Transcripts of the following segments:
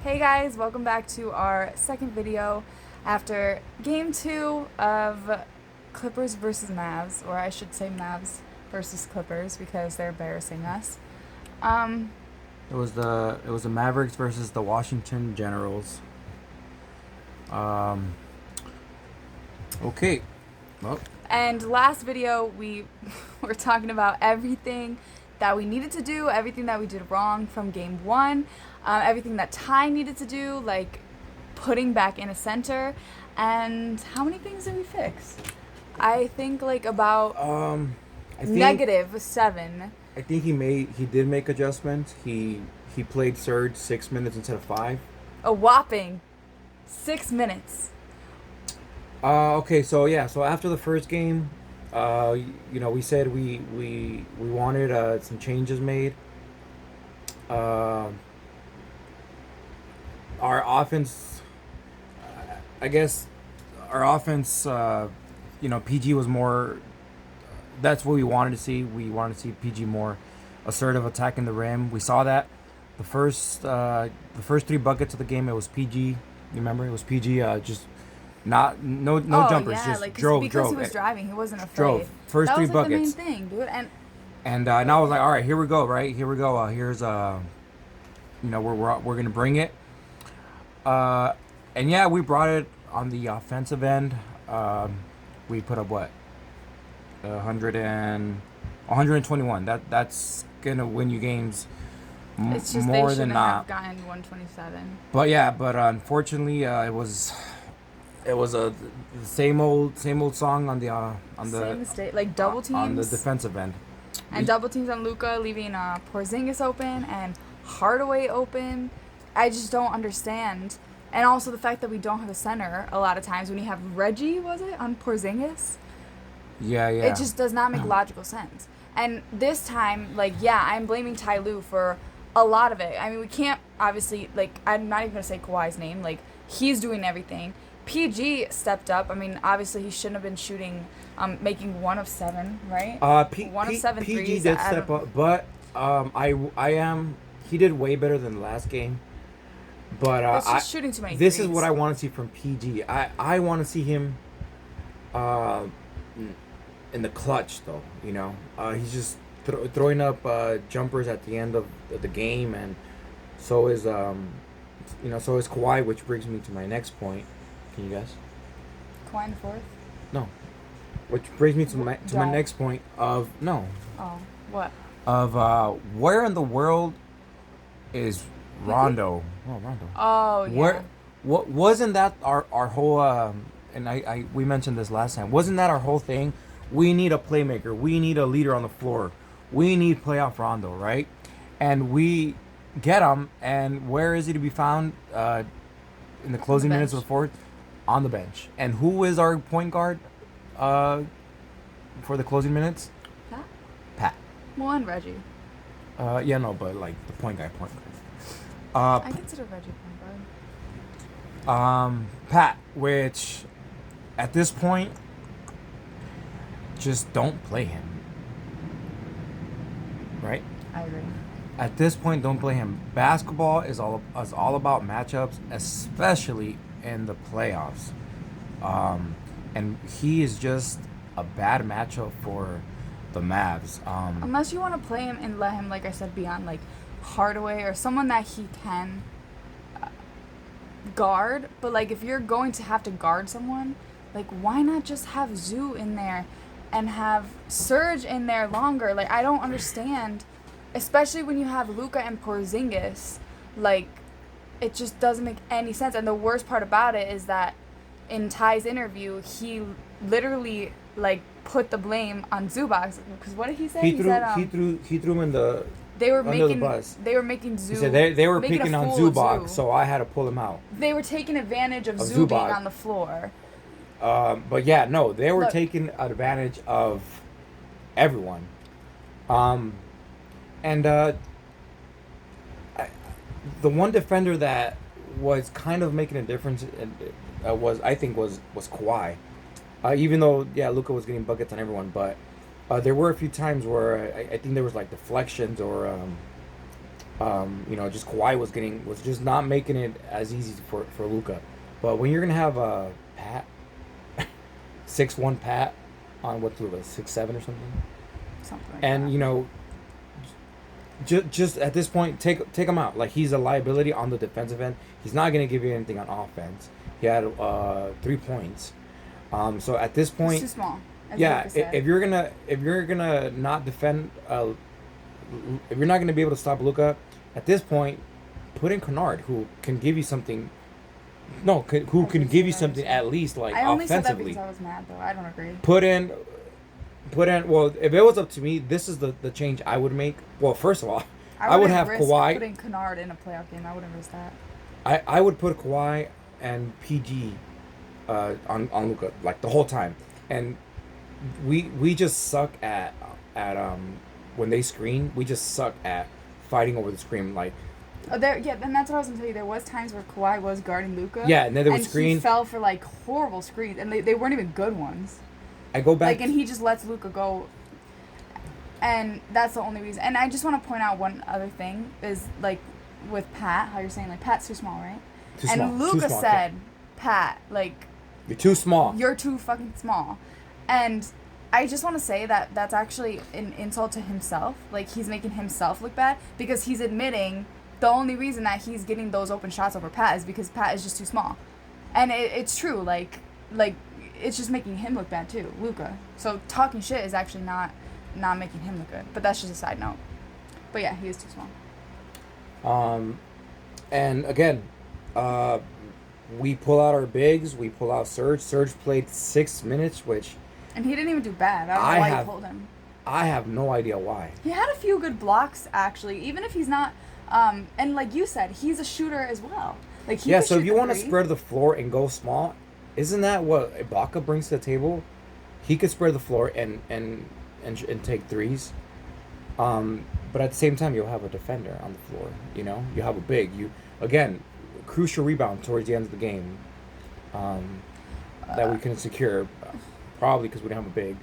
Hey guys, welcome back to our second video after game 2 of Clippers versus Mavs, or I should say Mavs versus Clippers because they're embarrassing us. It was the Mavericks versus the Washington Generals. Um, okay. Well, And last video we were talking about everything that we needed to do, everything that we did wrong from game 1, everything that Ty needed to do, like putting back in a center, and how many things did we fix? I think like about I think -7. he did make adjustments. He played Surge 6 minutes instead of 5. A whopping 6 minutes. Okay, so after the first game, we said we wanted some changes made. Our offense, I guess, our offense, PG was more. That's what we wanted to see. We wanted to see PG more assertive, attacking the rim. We saw that the first 3 buckets of the game. It was PG. You remember? It was PG. Just no jumpers. Yeah, Just like drove. because he was driving, he wasn't afraid. Drove. First that three was like buckets. the main thing, dude. And I was like, all right, here we go. Right here we go. Here's we're gonna bring it. And yeah, we brought it on the offensive end. We put up what? 121. That's gonna win you games It's just more they than shouldn't not. have gotten 127. But unfortunately, it was the same old song on the Same mistake, like double teams on the defensive end. and double teams on Luka, leaving Porzingis open and Hardaway open. I just don't understand. And also the fact that we don't have a center a lot of times when you have Reggie, was it, on Porzingis? Yeah. It just does not make logical sense. And this time, I'm blaming Ty Lue for a lot of it. I mean, we can't, obviously, I'm not even going to say Kawhi's name. He's doing everything. PG stepped up. I mean, obviously, he shouldn't have been shooting, making 1 of 7, right? 1 of 7 PG threes. did step up, but he did way better than the last game. But It's just shooting too many this threes. is what I want to see from PG. I want to see him in the clutch, though. He's just throwing up jumpers at the end of the game, and so is Kawhi, which brings me to my next point. Can you guess? Kawhi in the fourth? No. Which brings me to my Don't. next point of no. Oh, what? Of where in the world is Rondo? Oh, Rondo. Oh, yeah. What wasn't that our whole and we mentioned this last time. Wasn't that our whole thing? We need a playmaker. We need a leader on the floor. We need playoff Rondo, right? And we get him, and where is he to be found in the closing minutes of the fourth? On the bench. And who is our point guard for the closing minutes? Pat. Well, and Reggie. But like the point guard. I consider Reggie point guard. Pat, which at this point, just don't play him. Right? I agree. At this point, don't play him. Basketball is all about matchups, especially in the playoffs. And he is just a bad matchup for the Mavs. Unless you want to play him and let him, like I said, be on Hardaway or someone that he can guard. But if you're going to have to guard someone, why not just have Zoo in there and have Surge in there longer? I don't understand, especially when you have Luka and Porzingis. It just doesn't make any sense. And the worst part about it is that in Ty's interview, he literally put the blame on Zubac. Because what did he say? He threw him in the under the bus. They were making Zoo. He said they were picking on Zubac, so I had to pull him out. They were taking advantage of Zoo being Zubac on the floor. But yeah, no, they were taking advantage of everyone. The one defender that was kind of making a difference was Kawhi. Even though Luka was getting buckets on everyone, but there were a few times where I think there was deflections or Just Kawhi was just not making it as easy for Luka. But when you're gonna have Pat, 6'1" Pat on what's Luka 6'7" or something, Something like and that. just at this point, take him out. Like, he's a liability on the defensive end. He's not gonna give you anything on offense. He had 3 points. So at this It's point, too small. As yeah, Luka said. if you're gonna not defend, if you're not gonna be able to stop Luka, at this point, put in Kennard, who can give you something. No, who I can did give say you that something too. at least like I only said that offensively. because I was mad, though. I don't agree. Put in. Well, if it was up to me, this is the change I would make. Well, first of all, I would have risk Kawhi. putting Kennard in a playoff game. I wouldn't risk that. I would put Kawhi and PG on Luka like the whole time, and we just suck at when they screen. We just suck at fighting over the screen. Like, Oh, and that's what I was gonna tell you. There was times where Kawhi was guarding Luka. yeah, and then there was screen. He fell for like horrible screens, and they weren't even good ones. I go back. And he just lets Luka go. And that's the only reason. And I just want to point out one other thing is like with Pat, how you're saying like Pat's too small, right? Too and small. Luka Too small. said, Pat, like, You're too small. you're too fucking small. And I just want to say that that's actually an insult to himself. Like, he's making himself look bad because he's admitting the only reason that he's getting those open shots over Pat is because Pat is just too small. And it's true. Like it's just making him look bad too, Luka. So talking shit is actually not making him look good. But that's just a side note. But yeah, he is too small. And again, we pull out our bigs. We pull out Serge. Serge played 6 minutes, which And he didn't even do bad. I don't know why you pulled him. I have no idea why. He had a few good blocks, actually, even if he's not. And like you said, he's a shooter as well. Like he could So if shoot you the want to three. spread the floor and go small, isn't that what Ibaka brings to the table? He could spread the floor and take threes. But at the same time, you'll have a defender on the floor. You have a big. Again, crucial rebound towards the end of the game. That we couldn't secure, probably because we didn't have a big.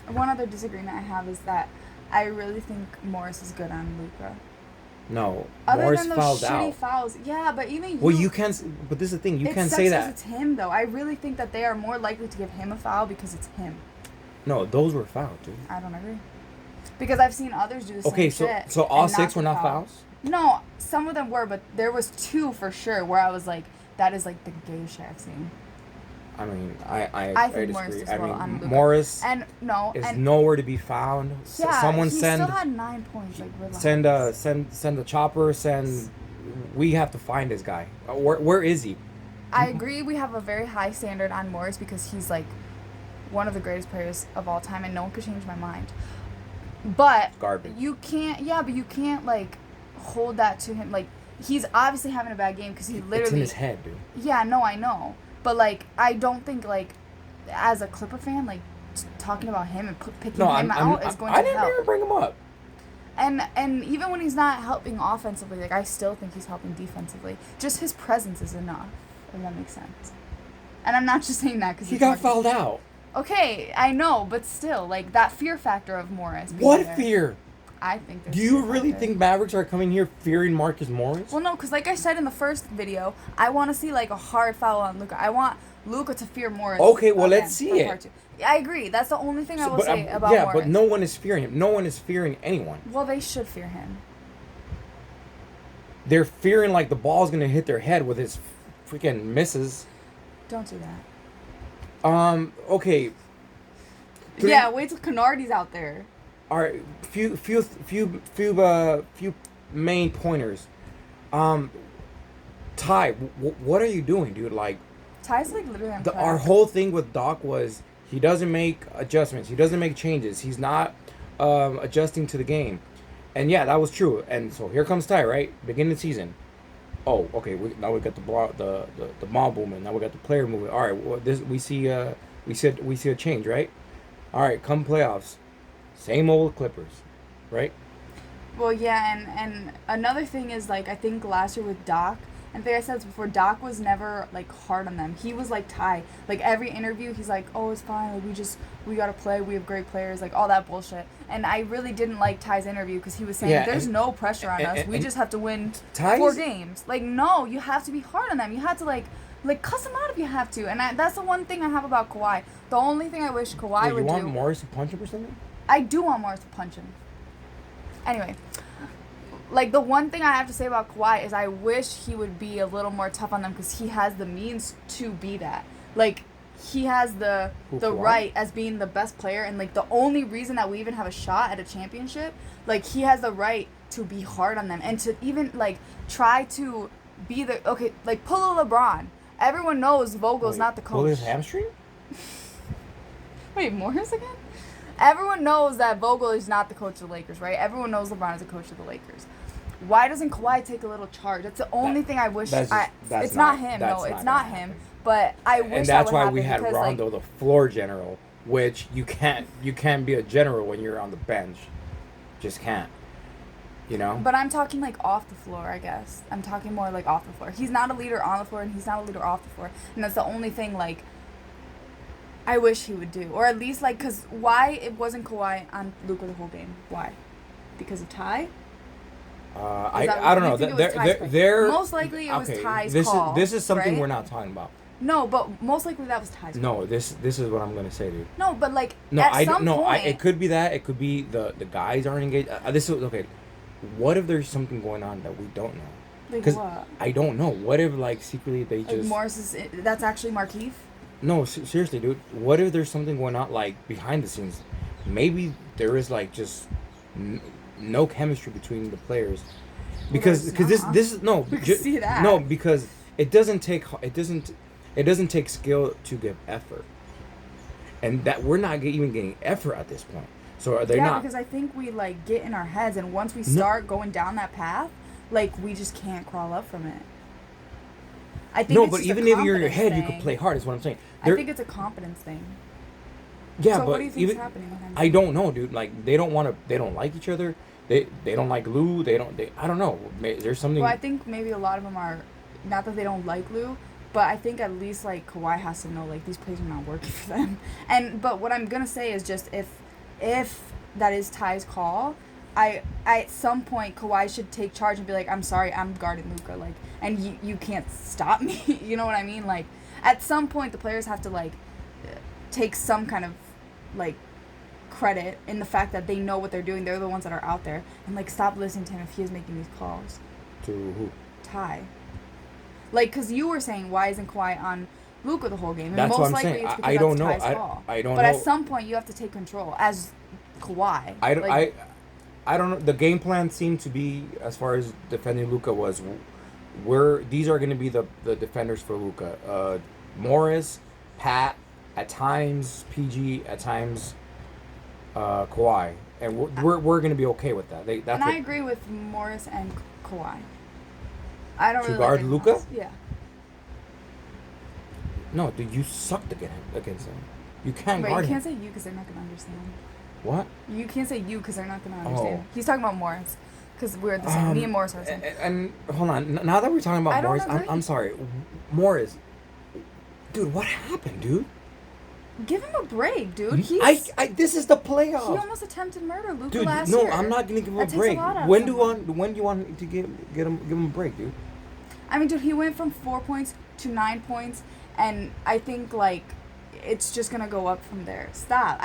One other disagreement I have is that I really think Morris is good on Luka. No, Other Morris than those fouled shitty out. fouls, yeah, but even you. Well, you can, but this is the thing. You it can't sucks say 'cause that. it's him, though. I really think that they are more likely to give him a foul because it's him. No, those were fouled, dude. I don't agree. Because I've seen others do the Okay, same shit. so all and 6 were get not fouled. fouls. No, some of them were, but there was 2 for sure where I was like, that is like the gayest shit I've seen. I mean, I think Morris disagree. as I well mean, on Luka. Morris And no, is and nowhere to be found. yeah, Someone he send still had 9 points. Like, relax. send the chopper. We have to find this guy. Where is he? I agree. We have a very high standard on Morris because he's like one of the greatest players of all time, and no one could change my mind. But Garbage. you can't. Yeah, but you can't like hold that to him. Like, he's obviously having a bad game because he literally. It's in his head, dude. Yeah, no, I know. But like, I don't think like, as a Clipper fan, like talking about him and picking him out is going to I didn't help. even bring him up. And even when he's not helping offensively, like I still think he's helping defensively. Just his presence is enough, if that makes sense. And I'm not just saying that because He got fouled out. Okay, I know, but still, like that fear factor of Morris. being What there, fear? I think. Do you really think Mavericks are coming here fearing Marcus Morris? Well, no, because like I said in the first video, I want to see like a hard foul on Luka. I want Luka to fear Morris. Okay, well, again let's see for it. part 2. Yeah, I agree. That's the only thing I will But, say about yeah, Morris. but no one is fearing him. No one is fearing anyone. Well, they should fear him. They're fearing like the ball's gonna hit their head with his freaking misses. Don't do that. Okay. Yeah, wait till Kennardy's out there. All right, few main pointers. Ty, what are you doing, dude? Like, Ty's like literally on our whole thing with Doc was he doesn't make adjustments. He doesn't make changes. He's not adjusting to the game. And yeah, that was true. And so here comes Ty, right? Beginning of the season. Oh, okay. Now we got the ball movement. Now we got the player movement. All right. Well, we see a change, right? All right. Come playoffs, same old Clippers, right? Well, yeah, and another thing is like I think last year with Doc, And I think I said this before, Doc was never, like, hard on them. He was like Ty. Like, every interview, he's like, oh, it's fine. Like, we got to play. We have great players. Like, all that bullshit. And I really didn't like Ty's interview because he was saying, there's no pressure on us. We just have to win 4 games. Like, no, you have to be hard on them. You have to, like cuss them out if you have to. And that's the one thing I have about Kawhi. The only thing I wish Kawhi would do. You want Morris to punch him or something? I do want Morris to punch him. Anyway, like, the one thing I have to say about Kawhi is I wish he would be a little more tough on them because he has the means to be that. Like, he has the right as being the best player, and, like, the only reason that we even have a shot at a championship, like, he has the right to be hard on them and to even, like, try to be the, okay, like, pull a LeBron. Everyone knows Vogel's not the coach. Pull his hamstring? Wait, Morris again? Everyone knows that Vogel is not the coach of the Lakers, right? Everyone knows LeBron is the coach of the Lakers. Why doesn't Kawhi take a little charge? That's the only thing I wish. It's not him. No, it's not him. But I wish. And that's why we had Rondo, the floor general, which you can't be a general when you're on the bench. Just can't. You know. But I'm talking like off the floor, I guess. I'm talking more like off the floor. He's not a leader on the floor, and he's not a leader off the floor, and that's the only thing like I wish he would do, or at least like, cause why it wasn't Kawhi on Luka the whole game? Why? Because of Ty? I don't know. They're most likely it was Ty's call. This is something right? we're not talking about. No, but most likely that was Ty's call. No, this is what I'm gonna say, dude. No, but like at some point, it could be that. It could be the guys aren't engaged. This is okay. What if there's something going on that we don't know? Because what? I don't know. What if like secretly they just Morris is that's actually Markieff? No, seriously, dude. What if there's something going on like behind the scenes? Maybe there is like just no chemistry between the players, because this is no. See that. No, because it doesn't take skill to give effort, and that we're not even getting effort at this point. So are they not? Yeah, because I think we like get in our heads, and once we start going down that path, like we just can't crawl up from it. I think but even if you're in your head, you could play hard. Is what I'm saying. I think it's a confidence thing. Yeah, so but what do you think is happening with him? I don't know, dude. Like they don't like each other. They don't like Lou. I don't know. There's something. Well, I think maybe a lot of them are not that they don't like Lou, but I think at least like Kawhi has to know like these plays are not working for them. But what I'm gonna say is just if that is Ty's call, at some point Kawhi should take charge and be like, I'm sorry, I'm guarding Luka, like, and you can't stop me. You know what I mean? Like at some point the players have to like take some kind of like credit in the fact that they know what they're doing. They're the ones that are out there, and like stop listening to him if he is making these calls. To who? Ty. Like, because you were saying, why isn't Kawhi on Luka the whole game? And that's most what I'm likely saying. it's because I don't that's know. Ty's call. I don't but know. At some point you have to take control as Kawhi. I don't know. The game plan seemed to be, as far as defending Luka, was these are going to be the defenders for Luka. Morris, Pat, at times PG, at times Kawhi, and we're going to be okay with that. I agree with Morris and Kawhi. I don't to really guard like Luka. Yeah. No, dude, you sucked against him. You can't guard him. You can't say you because they're not going to understand. What? You can't say you because they're not going to understand. He's talking about Morris because we're the same. Me and Morris are the same. And hold on, now that we're talking about Morris, I'm sorry, Morris. Dude, what happened, dude? Give him a break, dude. This is the playoffs. He almost attempted murder Luka dude, last year. No, I'm not gonna give him a break. When do you want to give him a break, dude? I mean, dude, he went from 4 points to 9 points, and I think like it's just gonna go up from there. Stop.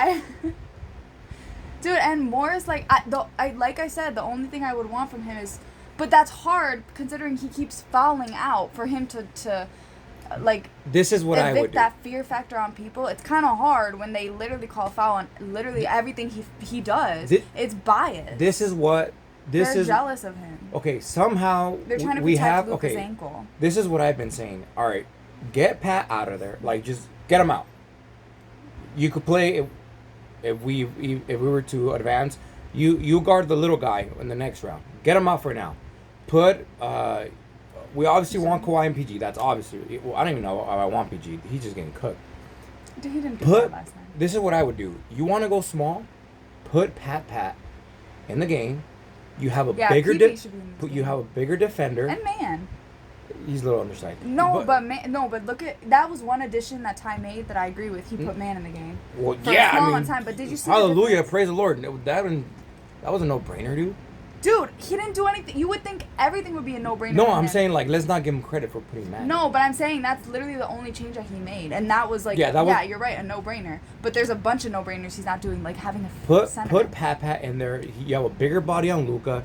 Dude, and Morris, like I said, the only thing I would want from him is, but that's hard considering he keeps fouling out. For him to like this is what I would do. That fear factor on people. It's kind of hard when they literally call a foul on literally everything he does. It's biased. They're jealous of him. Okay, somehow they're trying to protect Luka's ankle. This is what I've been saying. All right, get Pat out of there. Like, just get him out. You could play if we were to advance. You guard the little guy in the next round. Get him out for now. We obviously want Kawhi and PG. That's obviously. Well, I don't even know if I want PG. He's just getting cooked. Dude, he didn't get that last time. This is what I would do. You want to go small? Put Pat in the game. You have a bigger defender. And man. He's a little undersized. No, but look at that was one addition that Ty made that I agree with. He put man in the game. Well, for yeah, a small I amount mean, of time. But did you see? hallelujah, praise the Lord. That was a no-brainer, dude. Dude, he didn't do anything. You would think everything would be a no-brainer. No, for I'm him. saying like let's not give him credit for putting man. No, but I'm saying that's literally the only change that he made, and that was like, yeah, you're right, a no-brainer. But there's a bunch of no-brainers he's not doing, like having a put center. Pat in there. You have a bigger body on Luka.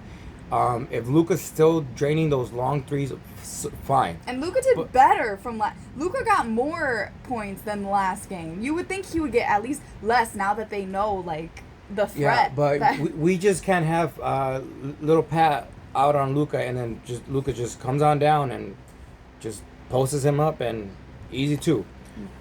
If Luka's still draining those long threes, fine. And Luka did better from Luka got more points than the last game. You would think he would get at least less now that they know like the threat. Yeah, but we just can't have little Pat out on Luka and then just Luka just comes on down and just posts him up and easy too.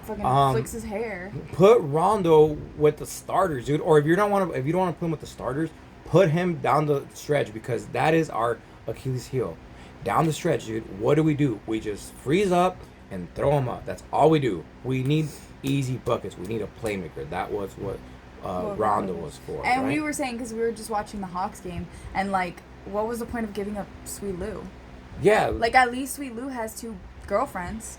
Fucking flicks his hair. Put Rondo with the starters, dude. Or if you don't want to put him with the starters, put him down the stretch because that is our Achilles heel. Down the stretch, dude. What do? We just freeze up and throw him up. That's all we do. We need easy buckets. We need a playmaker. That was what Rondo was for. And right? we were saying because we were just watching the Hawks game and like, what was the point of giving up Sweet Lou? Yeah. Like at least Sweet Lou has 2 girlfriends.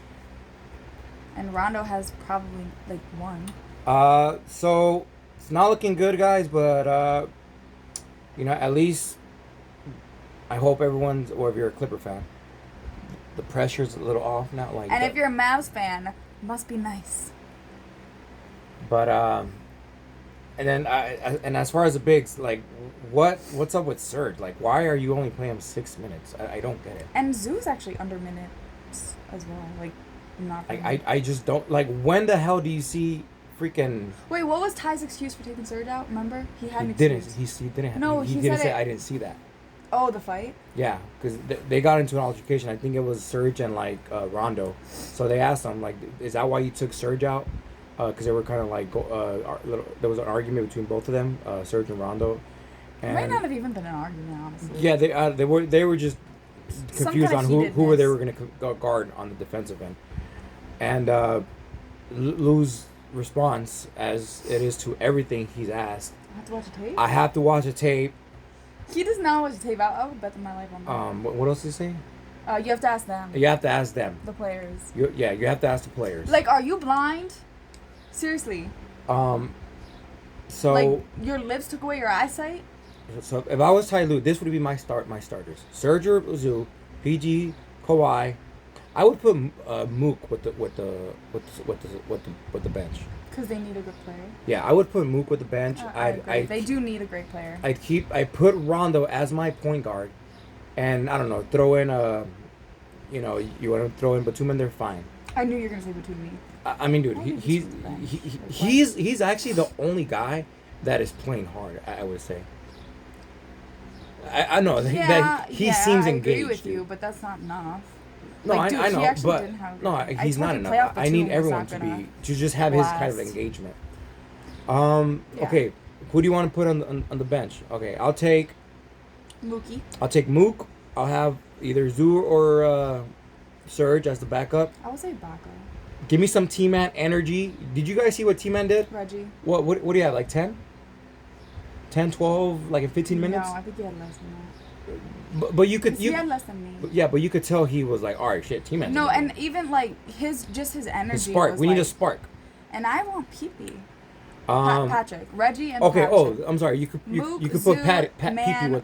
And Rondo has probably like 1. So it's not looking good, guys. But at least I hope everyone's, or if you're a Clipper fan, the pressure's a little off now. Like, and if you're a Mavs fan, it must be nice. But and then and as far as the bigs, like, what's up with Serge? Like, why are you only playing him 6 minutes? I don't get it. And Zoo's actually under minutes as well. Like, not. I just don't like. When the hell do you see freaking? Wait, what was Ty's excuse for taking Serge out? Remember, he had an He excuse. didn't. No, he he didn't said say. it. I didn't see that. Oh, the fight. Yeah, because they got into an altercation. I think it was Serge and like Rondo. So they asked him like, "Is that why you took Serge out?" Because they were kind of like there was an argument between both of them, Serge and Rondo. And it might not have even been an argument, honestly. Yeah, they were just confused on who they were going to guard on the defensive end. And Lou's response, as it is to everything he's asked, I have to watch a tape. I have to watch a tape. He does not watch a tape. I would bet my life on that. What else did he say? You have to ask them. You have to ask them. The players. You have to ask the players. Like, are you blind? Seriously. So. Like, your lips took away your eyesight? So if I was Ty Lue, this would be my starters: Serge or Zoo, PG, Kawhi. I would put Mook with the bench. Because they need a good player. Yeah, I would put Mook with the bench. They do need a great player. I put Rondo as my point guard, and I don't know, throw in you want to throw in Batum in there, fine. I knew you were gonna say Batum. I mean, dude, he's actually the only guy that is playing hard. I would say. I know that he seems engaged. I agree with you, but that's not enough. No, like, dude, I know, but he's not enough. I need everyone to just have his kind of engagement. Okay, who do you want to put on the bench? Okay, I'll take Mookie. I'll take Mook. I'll have either Zoo or Serge as the backup. I would say backup. Give me some T-Man energy. Did you guys see what T-Man did? Reggie. What do you have, like 10? 10, 12, like in 15 minutes? No, I think he had less than that. But you could he had less than me. Yeah, but you could tell he was like, all right, shit, T-Man. No, and even like his energy. His spark. We need a spark. And I want Pee-Pee. Patrick, Reggie, and okay. Patterson. Oh, I'm sorry. You could Zoo, put Pee-Pee with the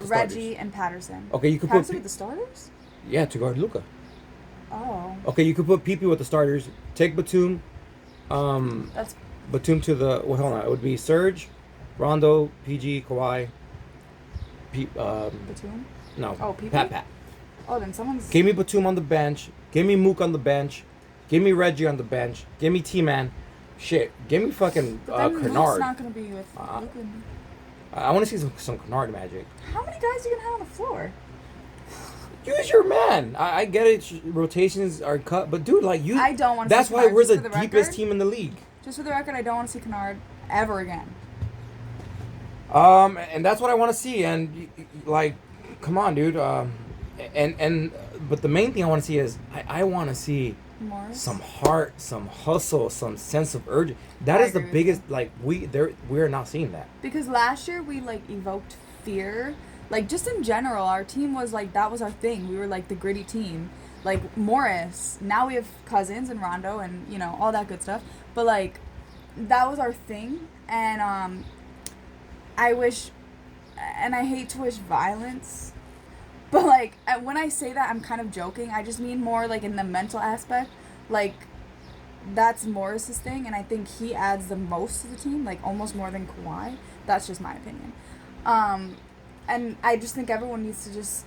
starters. Reggie, and Patterson. Okay, you could Patterson with the starters. Yeah, to guard Luka. Oh. Okay, you could put Pee-Pee with the starters. Take Batum. That's Batum to the. Well, hold on. It would be Serge, Rondo, PG, Kawhi. Batum. No. Oh, Pee-Pee? Pat. Oh, then someone's. Give me Batum on the bench. Give me Mook on the bench. Give me Reggie on the bench. Give me T-Man. Shit. Give me fucking Kennard. Kennard. Not gonna be with Luka. I want to see some Kennard magic. How many guys are you gonna have on the floor? Use your man. I get it. Rotations are cut, but dude, like you. I don't want to. That's why we're the deepest team in the league. Just for the record, I don't want to see Kennard ever again. And that's what I want to see. And like, come on, dude. But the main thing I want to see is I want to see Morris? Some heart, some hustle, some sense of urgency. That is the biggest. Like we're not seeing that. Because last year we like evoked fear. Like just in general, our team was like that was our thing. We were like the gritty team. like Morris. Now we have Cousins and Rondo and all that good stuff. But like that was our thing, and I wish, and I hate to wish violence, but like when I say that, I'm kind of joking. I just mean more like in the mental aspect, like. That's Morris's thing, and I think he adds the most to the team, like almost more than Kawhi. That's just my opinion. And I just think everyone needs to just.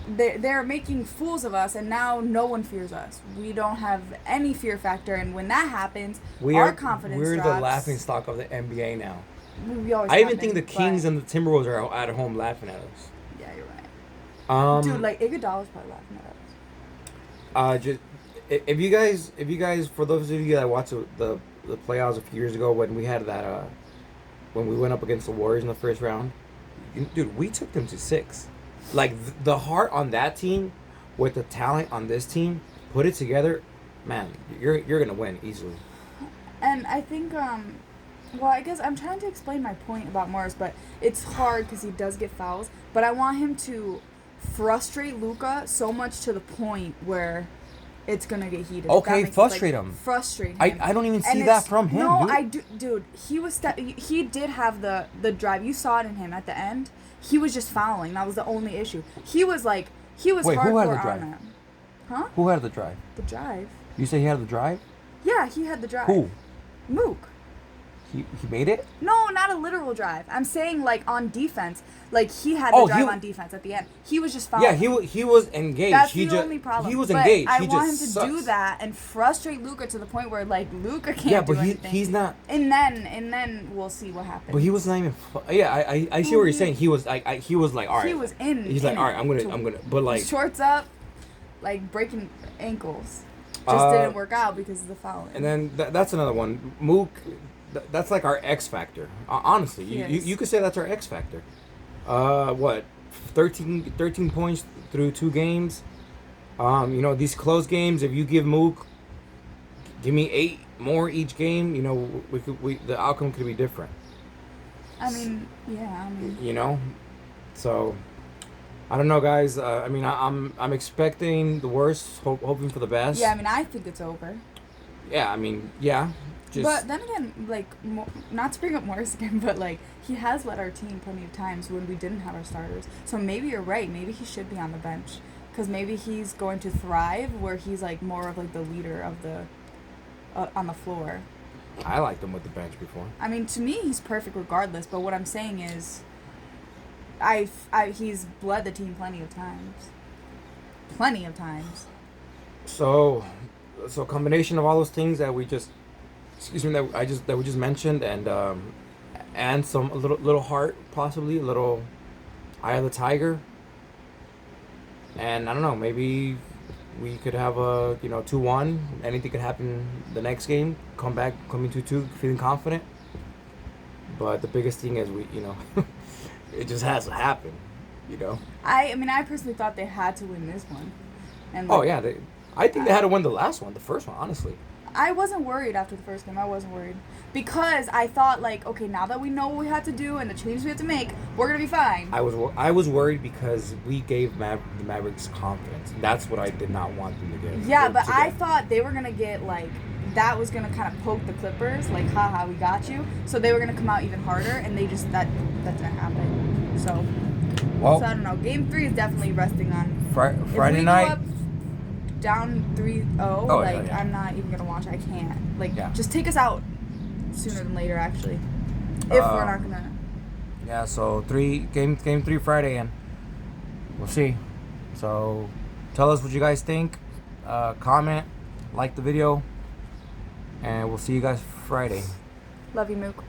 They're making fools of us, and now no one fears us. We don't have any fear factor, and when that happens, our confidence We're drops. the laughing stock of the NBA now. We always I even have think the been, Kings but- and the Timberwolves are at home laughing at us. Yeah, you're right. Dude, like Iguodala's probably laughing at us. Just if you guys, for those of you that watched the playoffs a few years ago when we had that when we went up against the Warriors in the first round, dude, we took them to 6. Like the heart on that team with the talent on this team, put it together, man, you're gonna win easily. And I think, well, I guess I'm trying to explain my point about Morris, but it's hard because he does get fouls. But I want him to frustrate Luka so much to the point where it's gonna get heated. Okay, frustrate him. Frustrate him. I don't even see And that from him. No, dude. Dude. He did have the drive. You saw it in him at the end. He was just fouling. That was the only issue. He was Wait, hardcore who had the drive? on him. Huh? Who had the drive? The drive. You say he had the drive? Yeah, he had the drive. Who? Mook. He made it? No, not a literal drive. I'm saying like on defense, like he had the drive on defense at the end. He was just fouling. Yeah, he was engaged. That's the only problem. He was but engaged. I he want just him to sucks. do that and frustrate Luka to the point where like Luka can't do anything. He's not. And then we'll see what happens. But he was not even. I see what you're saying. He was like he was like all right. He was in. He's like all right. I'm gonna. But like shorts up, like breaking ankles. Just didn't work out because of the fouling. And then that's another one. Mook. That's like our X factor. Honestly, you could say that's our X factor. What, 13 points through 2 games. These close games. If you give Mook, give me 8 more each game. The outcome could be different. I mean, yeah. So I don't know, guys. I'm expecting the worst, hoping for the best. Yeah, I think it's over. Yeah, yeah. But then again, like, not to bring up Morris again, but, like, he has led our team plenty of times when we didn't have our starters. So maybe you're right. Maybe he should be on the bench. Because maybe he's going to thrive where he's, like, more of, like, the leader of the, on the floor. I liked him with the bench before. To me, he's perfect regardless. But what I'm saying is, he's bled the team plenty of times. Plenty of times. So combination of all those things that we just... that we just mentioned, and some a little heart, possibly a little eye of the tiger, and I don't know, maybe we could have a 2-1. Anything could happen the next game. Coming 2-2, feeling confident. But the biggest thing is it just has to happen. I personally thought they had to win this one. And I think they had to win the first one, honestly. I wasn't worried after the first game. I wasn't worried. Because I thought, like, okay, now that we know what we had to do and the changes we had to make, we're going to be fine. I was worried because we gave the Mavericks confidence. That's what I did not want them to get. Yeah, but I thought they were going to get, like, that was going to kind of poke the Clippers. Like, haha, we got you. So they were going to come out even harder, and they just, that didn't happen. So I don't know. Game 3 is definitely resting on... Friday night... Go up down 3-0, I'm not even going to watch. I can't. Just take us out sooner than later, actually. If we're not going to. Yeah, so game 3 Friday, and we'll see. So tell us what you guys think. Comment, like the video, and we'll see you guys Friday. Love you, Mook.